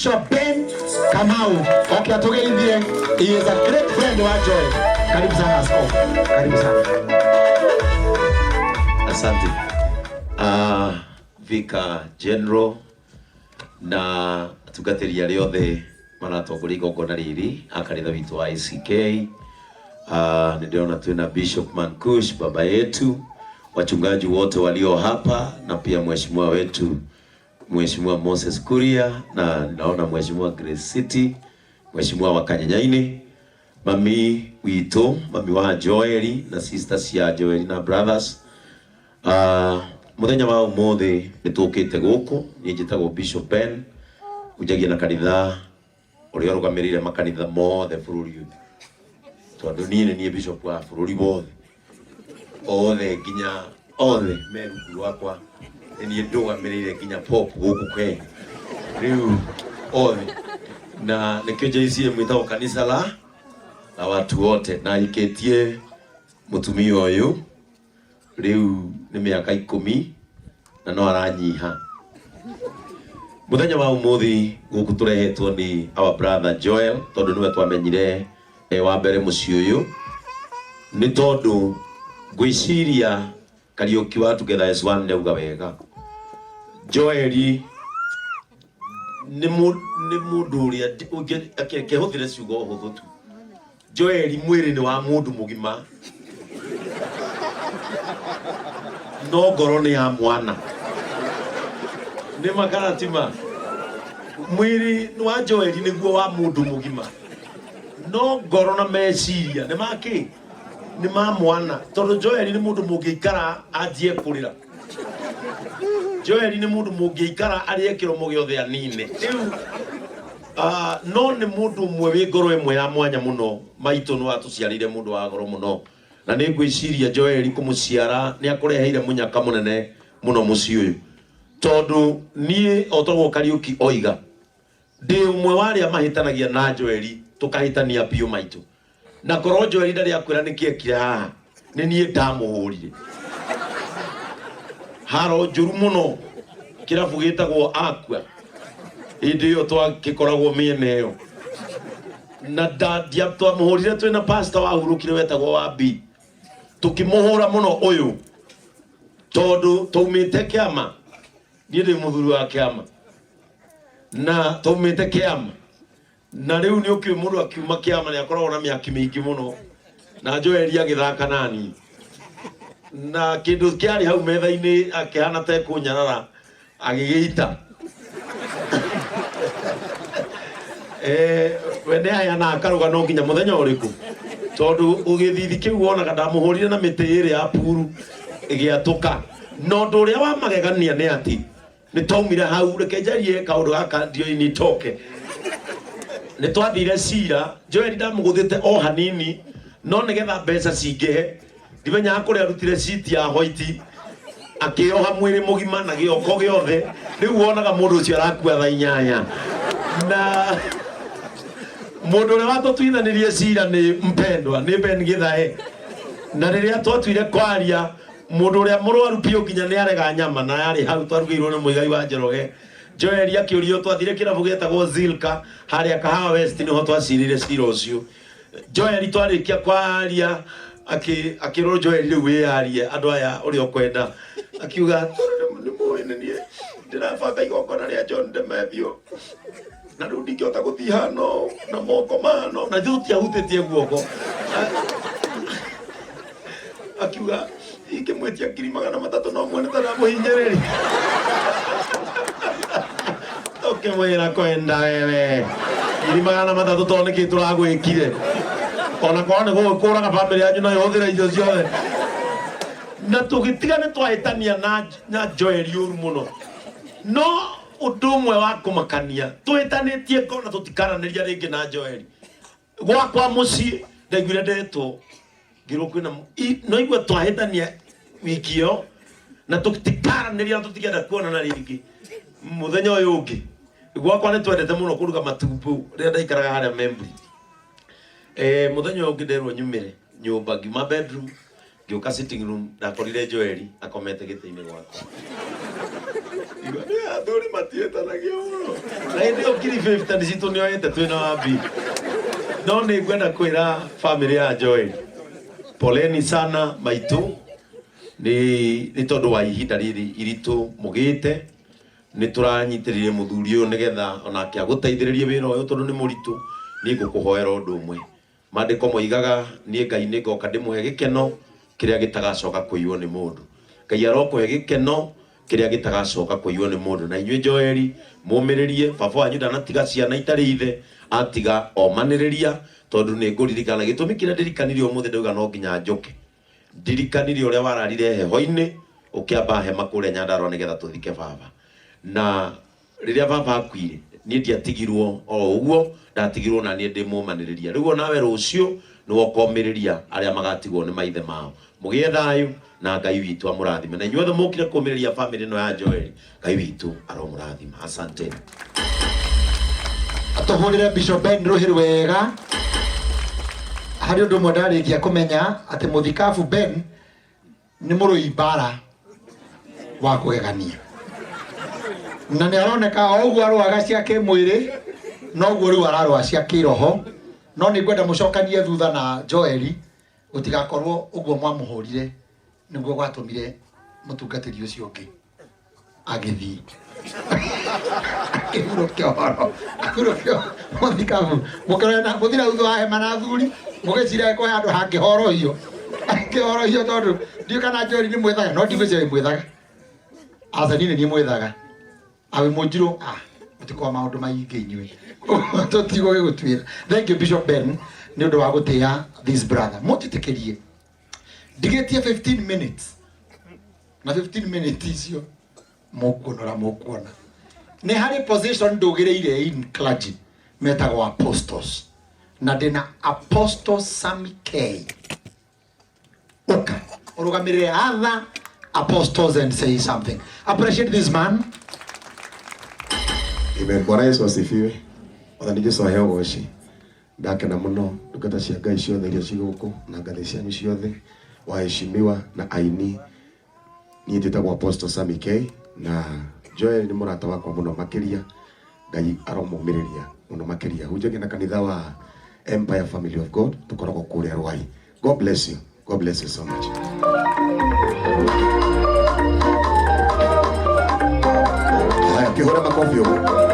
Bishop Ben Kamau. Okay, atogeithie. He is a great friend wa Joel. Karibu sana askofu. Karibu sana. Asante. Vika General na tugateria riothe maratongoria igongona riri akanitha witu wa ICK. Niliona tuena Bishop Mankush baba yetu, wachungaji wote walio hapa, na pia mheshimiwa wetu Mheshimiwa Moses Kuria, na naona Mheshimiwa Grace City, Mheshimiwa wa Kanyanyaini, mami wito, mami wa Joeli na sisters ya Joeli na brothers. Muthenya wa umuthi nitukite guku njitagwo Bishop Ben ujagia na kanitha uri orugamirire makanitha mothe bururi tondu nie bishop wa bururi bothe othe nginya othe meru wakwa nie ndugamirire nginya pop guku Kenya riu othe na nikio JCM mwitao kanisa la watu wote na iketie mutumio uyu riu ni miaka 10 na no aranyiha. Muthenya wa umuthi guku turehetwo ni our brother Joel tondu niwe twamenyire wa mbere muci uyu ni tondu gwiciria Kariuki wa Together as One neuga wega. Joel ni mundu uria akehuthire ciugo huthu tu. Joel mwiri ni wa mundu mugima no ngoro ni ya mwana. Ni makaratima mwiri wa Joel niguo wa mundu mugima no ngoro na meciria ni maki ni ma mwana tondu Joel ni mundu mungiikara anjie kurira. Joel ni mundu mungiikara arie kiromo giothe anine riu no ni mundu mwe wi ngoro imwe ya mwanya muno maitu no atuciarire mundu wa ngoro muno na ni ngwiciria Joel kumuciara ni akureheire munyaka munene muno muci uyu tondu nie otogwo Kariuki oiga ndi umwe wari amahitanagia na Joel tukahitania piu maitu na koro Joel ndari akwira nikiekire haha ni nie ndamuhurire haro njuru muno kirabu gitagwo Aqua indi yo twakikoragwo miene yo na dia twamuhurire twina pastor wa hurukire wetagwo wa B tukimuhura muno uyu tondu tumite kiama nie ndi muthuri wa kiama na tumite kiama na riu ni ukiu mundu akiuma kiama ni akoragwo na miaki mingi muno na Joel agithaka nani na kindu kiari hau metha-ini akihana te kunyarara agigiita wende aya na akaruga no nginya muthenya uriku tondu ugithithi kiu wonaga ndamuhurire na miti iri ya puru igiatuka no ndu uria wa magegania ni ati ni taumire hau reke njarie kaundu gaka ndio ini toke ni twathire cira Joel ndamuguthite o hanini no nigetha mbeca cingihe ndimenya akuri arutire citi ya white akioha mwiri mugima na gioko giothe riu wonaga mundu ucio arakua tha 8 na mundu uria watutwithanirie cira ni mpendwa ni Ben Githae na riria twatuire kwaria mundu uria murwaru pio nginya ni arega nyama na yari hau twarugirwo ni muigai wa Njoroge Joel akiurio twathire kirabu getagwo Zilka haria Kahawa West niho twacirire cira ucio Joel twarikia kwaria akirwo Joel riu wiarie andu aya uri okwenda akiuga ni muine nie ndirabanga igongona ria John de Methio na riu ndingihota guthii hano na moko mano na tutiahutitie guoko akiuga ikimwetia 300 no mwene taramuhinyiriri ukimwira kwenda wewe 300 tone kitu ragwikire ona kone gukuraga family yanyu na yothira icio ciothe na tugitigane twahitania na Joel uru muno no udumwe wa kumakania tuhitanitie kona tutikaraniria ringi na Joel gwakwa muci ndaiguire ndetwo ngiro kwina no igwe twahitania wikio na tutikaraniria tutigienda kuona na ringi muthenya uyu ungi gwakwa ni twendete muno kuruga matumbu ria ndaikaraga haria membri muthenya ungi nderwo nyumire nyumba ngima bedroom ngiuka sitting room ndakorire Joel akomete giti-ini gwakwa athuri matietanagia muno na ndio kiri 50 nicitu nioete twina wabi no ni ngwenda kwira family ya Joel poleni sana maitu ni tondu wa ihinda riri iritu mugite ni turanyitirire muthuri uyu nigetha onake aguteithiririe wira uyu tondu ni muritu ni ngukuhoera undu umwe mandiko moigaga ni Ngai ni ngoka ndimuhe gikeno kiria gitagacoka kuiywo ni mundu Ngai arokuhe gikeno kiria gitagacoka kuiywo ni mundu na inywe Joeli mumiririe baba wanyu ndanatiga ciana itari ithe atiga omaniriria tondu ni nguririkana gitumi kiria ndirikanirie umuthi ndauga no nginya njuke ndirikanirie uria wararire heho-ini ukiamba hema kuria Nyandarua nigetha tuthike baba na riria baba akuire ni ndiatigirwo o uguo ndatigirwo na ni ndimumaniriria riu nawe rucio ni wokomiriria aria magatigwo ni maithe mao mugie thayu na Ngai witu amurathime na inyuothe mukire kumiriria family no ya Joel Ngai witu aromurathima asante atuhurire Bishop Ben Ruhiru wega hari undu mwe ndarikia kumenya ati muthikabu Ben ni murui bara wa kugegania na ni aroneka o uguo arwaga cia kimwiri no guo riu ararwa cia kiroho no ni ngwenda mucokanie thutha na Joeli utigakorwo uguo mwamuhurire niguo gwatumire mutungatiri ucio ungi agithii akirokio muthikabu mukorana muthira utho wa hema na thuri mugicira ko handu hangihorohio angihorohio tondu ndio kana Joeli ni mwethaga no ndigwicira mwethaga azanine ni mwethaga awe mujiro mutiko maundu maingi inywe tutigo gigutwira thank you Bishop Ben ni undu wa gutia this brother mutitekerie ndigetie 15 minutes na 15 minutes icio mukuona ni hari position ndugireire in clergy metagwo apostles na ndina Apostle Sammy K oka urugamirire other apostles and say something. Appreciate this man. Amen. Bwana Yesu asifiwe. Wathani Jesu aheo goci. Ndakena muno ndungata cia Ngai ciothe iria ciguku na ngathĩ cianyu ciothe waheshimiwa na aini. Niĩ njĩtagwo Apostle Sammy K na Joel ni mũrata wakwa muno makiria. Ngai aromũmĩrĩria muno makiria. Hunjagia na kanitha wa Empire Family of God tukoragwo kũrĩa Rwai. God bless you. God bless you so much. Haya, kihora makofi huko.